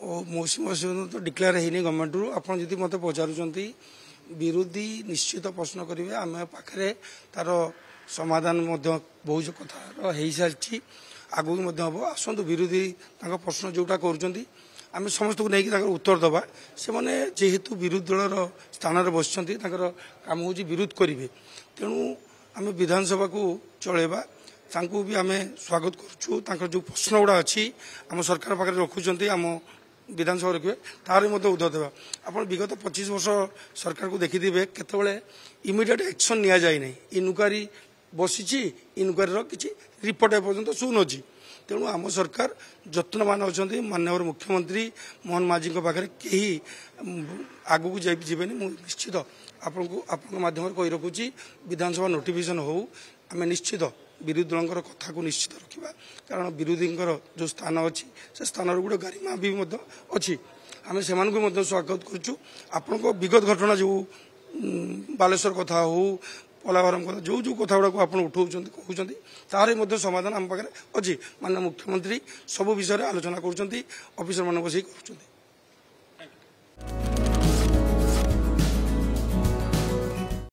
मौसम तो डिक्लेयर है गवर्नमेंट रू आप मत पचारुंट विरोधी निश्चित प्रश्न करेंगे आम पाखे तार समाधान बहुत कथा हो सारी आगू हम आसतु विरोधी प्रश्न जोटा कर आम समस्त को लेकिन उत्तर दबा से मैंने जेहेतु विरोधी दलर स्थान बस काम हूँ विरोध करेंगे तेणु आम विधानसभा को चलेबा तांको भी आम स्वागत करुँ जो प्रश्न गुड़ा अच्छी आम सरकार पाखे रखुंट आम विधानसभा रखिए तार उत्तर देवा आप विगत 25 वर्ष सरकार को देखिथे केतबेले इमिडिएट एक्शन नि जाए ना इनक्वारी बसी इनक्वारी किसी रिपोर्ट एपर्यंत सुन अच्छी तेणु आम सरकार जत्नवान अच्छा माननीय मुख्यमंत्री मोहन माझी पाखे कहीं आगू को जीवे निश्चित आपको माध्यम कही रखुची विधानसभा नोटिफिकेशन हो आम निश्चित विरोधी दल कथा को निश्चित रखा कारण विरोधी जो स्थान अच्छी से स्थान गोटे गारिमा भी अच्छी आम से स्वागत करुँ आपण विगत घटना जो बालेश्वर कथा हो पलावरम कथा जो जो कथा गुड़ा आप उठाऊँ तार समाधान आम पाखे अच्छी माननीय मुख्यमंत्री सब विषय आलोचना कर ऑफिसर मान बस कर